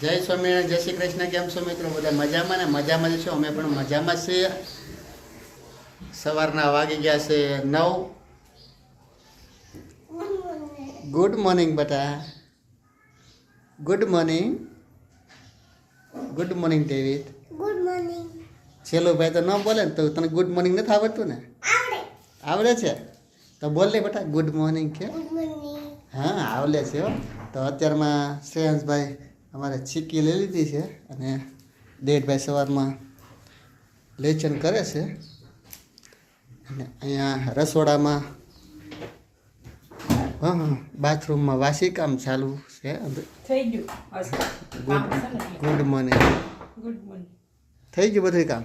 જય સ્વામિનારાયણ, જય શ્રી કૃષ્ણ. કેમ છો મિત્રો? બધા મજામાં ને? મજામાં જ છો. અમે પણ મજામાં છીએ. સવારના વાગી ગયા છે 9. ગુડ મોર્નિંગ બેટા. Good morning. Good morning David. Good morning. છેલ્લો ભાઈ તો ન બોલે ને તો તને ગુડ મોર્નિંગ નથી આવડતું ને? આવડે છે તો બોલ લે બેટા ગુડ મોર્નિંગ કે. Good morning. હા આવડે છે હો. તો અત્યારમાં શ્રેયાંશભાઈ અમારે ચીક્કી લઈ લીધી છે અને દેઠભાઈ સવારમાં લેચન કરે છે અને અહીંયા રસોડામાં હા બાથરૂમમાં વાસી કામ ચાલુ છે. થઈ ગયું. Good morning. Good morning. થઈ ગયું બધું કામ?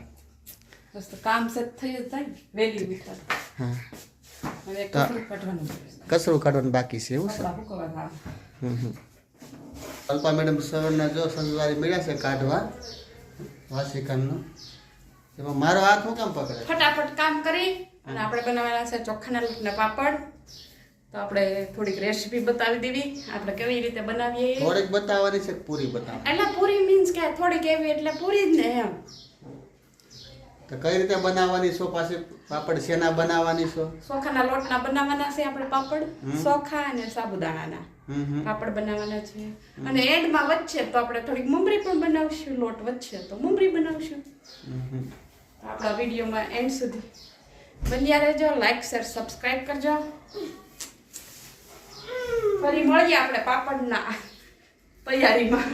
બસ તો કામ સેટ થઈ જ જાય વેલી ઉઠા. હા હવે કચરું કાઢવાનું છે. કચરું કાઢવાનું બાકી છે એવું છે. કપડાં સુકવવા હમ. અલ્પા મેડમ સવારના જો સંજવારી મળ્યા છે કાઢવા વાસી કામનું. એમાં મારો હાથ હું કામ પકડે? ફટાફટ કામ કરી અને આપણે બનાવવાના છે ચોખાના લોટના પાપડ. તો આપણે થોડીક રેસીપી બતાવી દેવી આપણે કેવી રીતે બનાવીએ. થોડીક બતાવવાની છે કે પૂરી બતાવવાની? એટલે પૂરી મીન્સ કે થોડીક એવી એટલે પૂરી જ ને એમ. તો કઈ રીતે બનાવવાની છો? પાછી પાપડ શેના બનાવવાની છો? ચોખાના લોટના બનાવવાના છે આપણે પાપડ. ચોખા અને સાબુદાણાના હમ. પાપડ બનાવવાના છે. અને એન્ડમાં વચ્ચે તો આપણે થોડીક મમરી પણ બનાવશું. લોટ વચ્ચે તો મમરી બનાવશું. આપણા વિડીયોમાં એન્ડ સુધી બન્યા રહેજો. લાઈક શેર સબસ્ક્રાઇબ કરજો. ફરી મળીએ આપણે પાપડના તૈયારીમાં.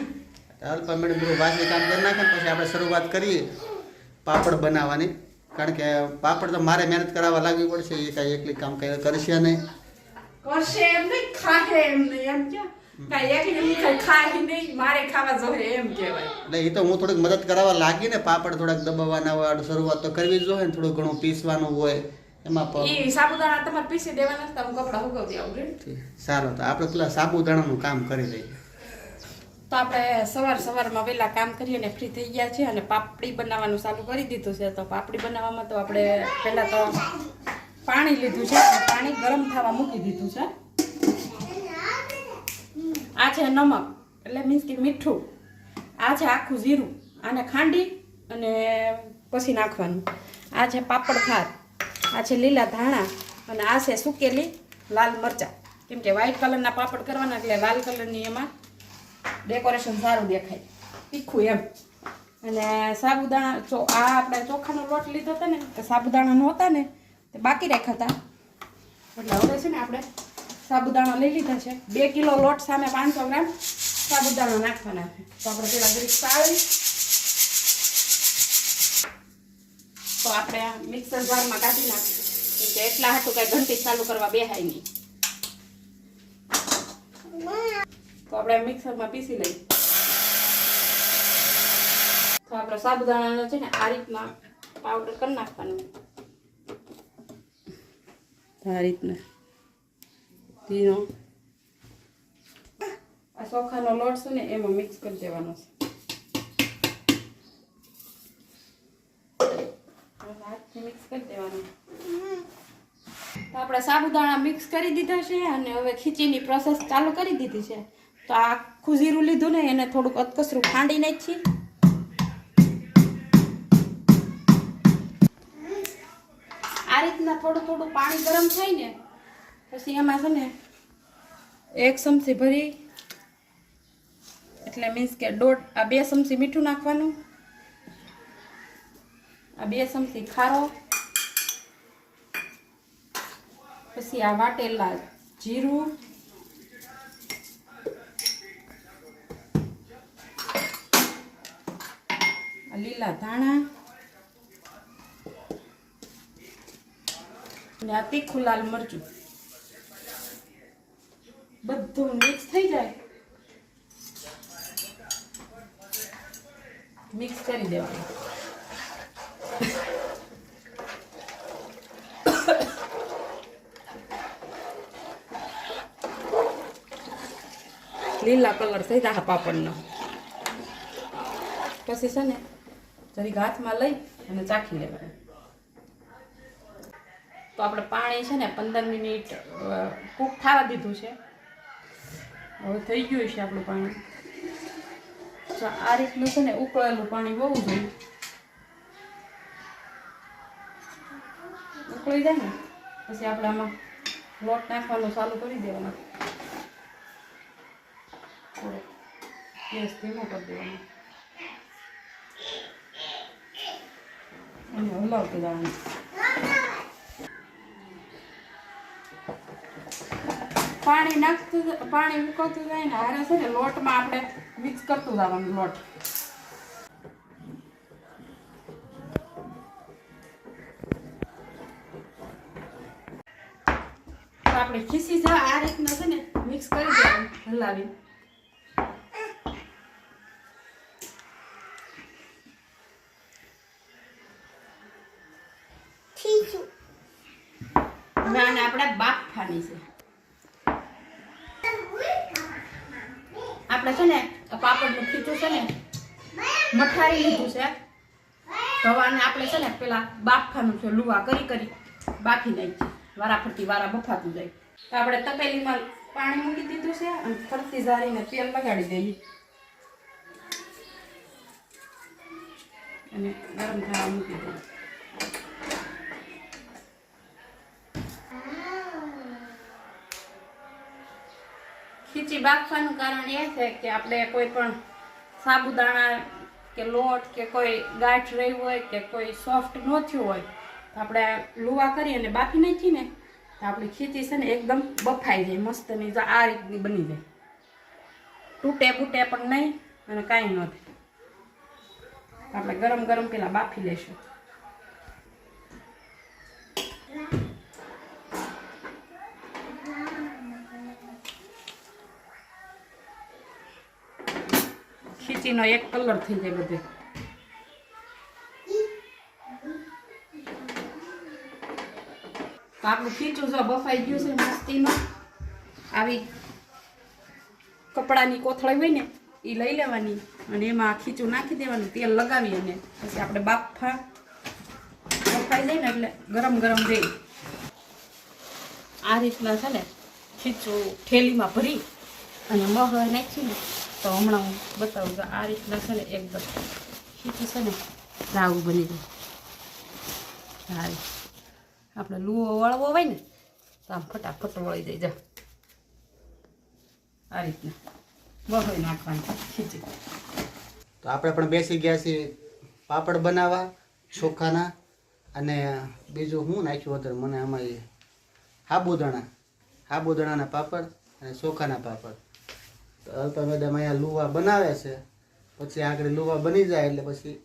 અલ્પા મેડમ બધું વાસી કામ કરી નાખે ને પછી આપણે શરૂઆત કરીએ પાપડ બનાવવાની. કારણ કે પાપડ તો મારે મહેનત કરાવવા લાગવી પડશે. એ કાંઈ એકલી કામ કઈ કરશે નહીં. કરશે એમ નહીં, ખાહે એમ નહીં. એમ ક્યાં કાંઈ એકલી કાંઈ ખાહે નહીં, મારે ખાવા જોઈએ એમ કહેવાય. એટલે એ તો હું થોડીક મદદ કરાવવા લાગી ને. પાપડ થોડાક દબાવવાના હોય, શરૂઆત તો કરવી જ જોઈએ ને. થોડું ઘણું પીસવાનું હોય એમાં. ઈ સાબુદાણા તમારે પીસી દેવાના છે. તમે કપડાં સુકવતી આવું. સારું, તો આપણે પેલા સાબુદાણાનું કામ કરી લઈએ. તો આપણે સવારમાં વહેલા કામ કરીએ ને ફ્રી થઈ ગયા છે અને પાપડી બનાવવાનું ચાલુ કરી દીધું છે. તો પાપડી બનાવવામાં તો આપણે પહેલાં તો પાણી લીધું છે. પાણી ગરમ થવા મૂકી દીધું છે. આ છે નમક એટલે મીન્સ કે મીઠું. આ છે આખું જીરું. આને ખાંડી અને પછી નાખવાનું. આ છે પાપડ ખાર. આ છે લીલા ધાણા અને આ છે સૂકેલી લાલ મરચાં. કેમ કે વ્હાઈટ કલરના પાપડ કરવાના એટલે લાલ કલરની એમાં ડેકોરેશન સારું દેખાય, તીખું એમ. અને સાબુદાણા આ આપણે ચોખાનો લોટ લીધો હતો ને તો સાબુદાણા નહોતા ને તે બાકી રાખ્યા હતા. એટલે હવે છે ને આપણે સાબુદાણા લઈ લીધા છે. 2 કિલો લોટ સામે 500 ગ્રામ સાબુદાણા નાખવાના છે. તો આપણે પેલા જરીક ચાળી તો આપણે મિક્સર જારમાં કાઢી નાખીશું. કેમ કે એટલા હાટું કાંઈ ઘંટી ચાલુ કરવા બેહાય નહીં. તો આપણે મિક્સરમાં પીસી લઈએ. તો આપણે સાબુદાણાનો છે ને આ રીતના પાવડર કરી નાખવાનું. આ રીતના ધીનો આ ચોખાનો લોટ છે ને એમાં મિક્સ કરી દેવાનો છે. હાથથી મિક્સ કરી દેવાનું. તો આપણે સાબુદાણા મિક્સ કરી દીધા છે અને હવે ખીચીની પ્રોસેસ ચાલુ કરી દીધી છે. તો આ આખું જીરું લીધું ને એને થોડુંક અધકસરું ખાંડી નાખી. આ રીતના થોડું પાણી ગરમ થાય ને પછી એમાં છે ને 1 ચમચી ભરી એટલે મીન્સ કે 2 ચમચી મીઠું નાખવાનું. આ 2 ચમચી ખારો. પછી આ વાટેલા જીરું. લીલા ધાણા અને આ તીખું લાલ મરચું બધું મિક્સ થઈ જાય. મિક્સ કરી દેવાનું. લીલા કલર થઈ જાય પાપડનો. પછી છે ને જરીક હાથમાં લઈ અને ચાખી લેવાનું. તો આપણે પાણી છે ને 15 મિનિટ કૂક થવા દીધું છે. હવે થઈ ગયું છે આપણું પાણી. આ રીતનું છે ને ઉકળેલું પાણી બહુ જોઈએ. ઉકળી જાય ને પછી આપણે આમાં લોટ નાખવાનું ચાલુ કરી દેવાનો. થોડો ગેસ ધીમો કરી દેવાનો અને હલાવતું જવાનું. પાણી ઉકળતું જાય ને હારે છે ને લોટમાં આપણે મિક્સ કરતું જવાનું લોટ. તો આપણે ખીસી છે આ રીતના છે ને મિક્સ કરી દેવાનું હલાવી. હવે આને આપણે બાફવાની છે. આપણે છે ને પાપડનું ખીચું છે ને મઠારી લીધું છે. ગવાને આપણે છે ને પેલા બાફવાનું છે. લુવા કરી બાફી નાખીએ. વારાફરતી વારા બફાતું જાય. તો આપણે તપેલીમાં પાણી મૂકી દીધું છે અને ફરતી જારીને તેલ લગાડી દઈએ અને ગરમ થવા મૂકી દઈએ. ખીચી બાફવાનું કારણ એ છે કે આપણે કોઈ પણ સાબુદાણા કે લોટ કે કોઈ ગાંઠ રહી હોય કે કોઈ સોફ્ટ ન થયું હોય તો આપણે લુવા કરી અને બાફી નાખીએ ને તો આપણી ખીચી છે ને એકદમ બફાઈ જાય. મસ્તની આ રીતની બની જાય. તૂટે બૂટે પણ નહીં અને કાંઈ ન થાય. આપણે ગરમ ગરમ પેલા બાફી લઈશું. ખીચીનો એક કલર થઈ જાય બધે. તો આપણું ખીચું જો બફાઈ ગયું છે મસ્તીનો. આવી કપડાની કોથળી હોય ને એ લઈ લેવાની અને એમાં ખીચું નાખી દેવાનું. તેલ લગાવી અને પછી આપણે બફાઈ જાય ને એટલે ગરમ ગરમ દે આ રીતના છે ને ખીચું થેલીમાં ભરી અને મગ નાખીને તો હમણાં હું બતાવું કે આ રીતના છે ને એકદમ ખીચું છે ને રાવું બની જાય. સારી આપણે લુવો વળવો હોય ને તો આમ ફટાફટ વળી જાય. જા આ રીતના બહોય નાખવાની ખીચી. તો આપણે પણ બેસી ગયા છીએ પાપડ બનાવવા ચોખાના. અને બીજું હું નાખ્યું હતું મને આમાં સાબુદાણાના પાપડ અને ચોખાના પાપડ. તો અલ્પા મેડમ અહીંયા લુવા બનાવે છે. પછી આગળ લુવા બની જાય એટલે પછી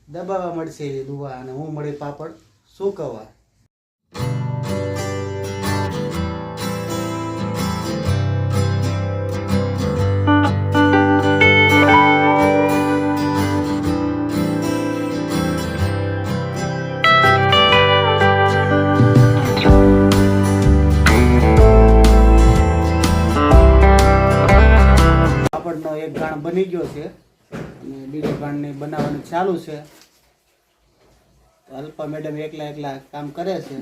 દબાવવા મળશે એ લુવા અને હું મળી પાપડ સૂકવવા. એક ગાણ બની ગયો છે અને બીજો ગાણને બનાવવાનું ચાલુ છે. અલ્પા મેડમ એકલા કામ કરે છે.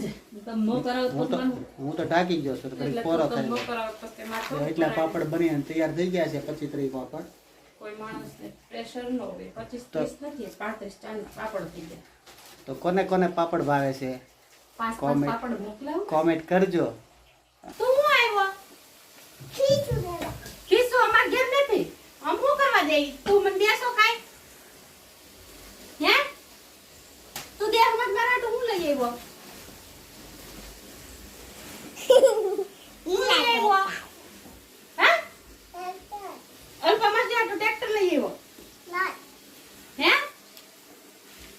હું તો ઢાકી ગયો છું. પોરો થાય એટલા પાપડ બનીને તૈયાર થઈ ગયા છે. 25-30 પાપડ. કોઈ માણસને પ્રેશર ન હોય. 25-30 નથી 35-40 પાપડ થઈ ગયા. તો કોને કોને પાપડ ભાવે છે 5 પાપડ મોકલાવ. કોમેન્ટ કરજો. તું હું આવ્યો ખીચું અમાર ઘેર નથી. हम શું કરવા જઈ? તું મને દેસો કાઈ? હે? તું દેહ મત મારા તો હું લઈ આવ્યો. હું લઈ આવ્યો. હે? અલ્પા માં તો ટ્રેક્ટર લઈ આવ્યો. હે?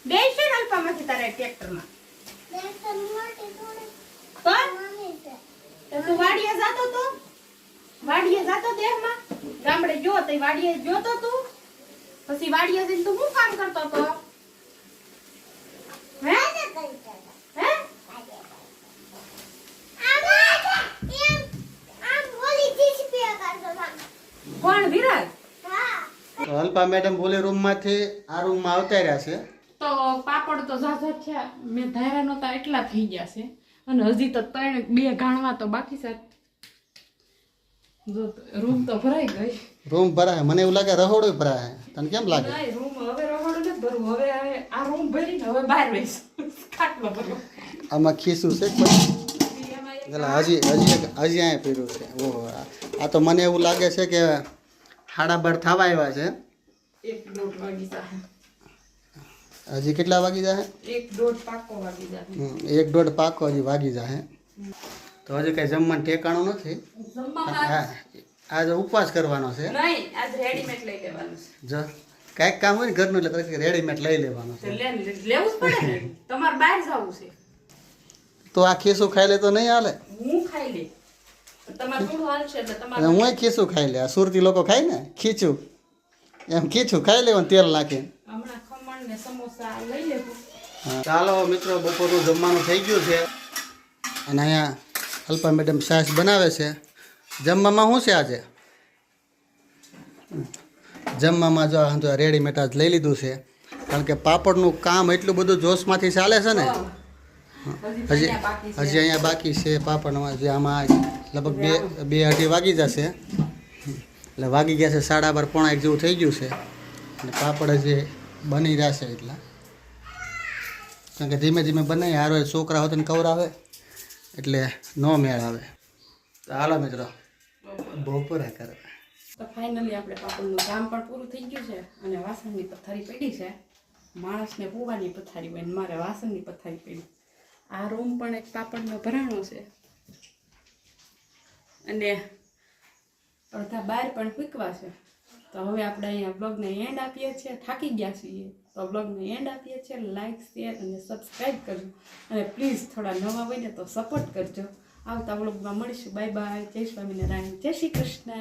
બેસે ને અલ્પા માંથી તારે ટ્રેક્ટર માં. તો તું વાડીએ જાતો તો? વાડીએ જાતો દેહમાં? ગામડે ગયો તો વાડીએ ગયો તો તું? પછી વાડીએ જઈને તું શું કામ કરતો તો? હે? હે? કોણ વિરાજ? તો અલ્પા મેડમ બોલે રૂમમાંથી આ રૂમમાં આવતા રહ્યા છે. તો પાપડ તો ઝાઝા થયા. મેં ધાર્યા નહોતા એટલા થઈ ગયા છે અને હજી તો 2 ગાણવા તો બાકી છે. જો રૂમ તો ભરાઈ ગઈ. રૂમ ભરાય, મને એવું લાગે રહોડું ભરાય. તને કેમ લાગે? નહીં, રૂમ હવે રહોડું નથી ભરવું. હવે આ રૂમ ભરીને હવે બહાર વઈશ. ખાટલો ભરવો. આમાં ખીસું છે કે પછી? એમાં એક એટલે હજી અહીંયા પીરું છે. ઓહો, આ તો મને એવું લાગે છે કે 12:30 થવા આવ્યા છે. 1-1.5 વાગી જાય. હજી કેટલા વાગી જાય? 1-1.5 પાકો વાગી જાય. 1-1.5 પાકો હજી વાગી જાય. તો હજી કઈ જમવાનું ઠેકાણું નથી. જમવામાં હા, આજે ઉપવાસ કરવાનો છે. નહીં, આજ રેડીમેડ લઈ લેવાનું છે. જો કાંઈક કામ હોય ને ઘરનું એટલે તરત રેડીમેડ લઈ લેવાનું તો છે. લેવું જ પડે ને. તમારે બહાર જવું છે. તો આ ખીસું ખાઈ લે તો નહીં હાલે? હું ખાઈ લે. તમારે થોડું હાલશે એટલે અને તમારે હું ખીસું ખાઈ લે. આ સુરતી લોકો ખાય ને ખીચું, એમ ખીચું ખાઈ લેવાનું તેલ નાખીને. હમણાં ખમણ ને સમોસા લઈ લેવું. હા, ચાલો મિત્રો, બપોરનું જમવાનું થઈ ગયું છે અને અહીંયા અલ્પા મેડમ છાશ બનાવે છે. જમવામાં શું છે આજે? જમવામાં જો આ રેડીમેડ જ લઈ લીધું છે, કારણ કે પાપડનું કામ એટલું બધું જોશમાંથી ચાલે છે ને. હજી અહીંયા બાકી છે પાપડમાં. જે આમાં લગભગ 2-2:30 વાગી જશે. એટલે વાગી ગયા છે 12:30 પોણા 1 જેવું થઈ ગયું છે. અને પાપડ હજી બની જશે એટલા, કારણ કે ધીમે ધીમે બનાવી હારો છોકરા હોત ને કવરાવે એટલે ન મેળ આવે. તો હાલો મિત્રો, બપોરા કરે. તો ફાઇનલી આપણે પાપડનું કામ પણ પૂરું થઈ ગયું છે અને વાસણની પથારી પડી છે. માણસને પૂવાની પથારી હોય ને મારે વાસણની પથારી પડી. આ રૂમ પણ એક પાપડનો ભરાણો છે અને અડધા બહાર પણ ફૂંકવા છે. તો હવે આપણે અહીંયા બ્લોગને એન્ડ આપીએ છીએ. થાકી ગયા છીએ તો બ્લોગને એન્ડ આપીએ છીએ. લાઇક, શેર અને સબસ્ક્રાઈબ કરજો અને પ્લીઝ થોડા નવા હોય ને તો સપોર્ટ કરજો. આવતા બ્લોગમાં મળીશું. Bye bye. જય સ્વામિનારાયણ. જય શ્રી કૃષ્ણ.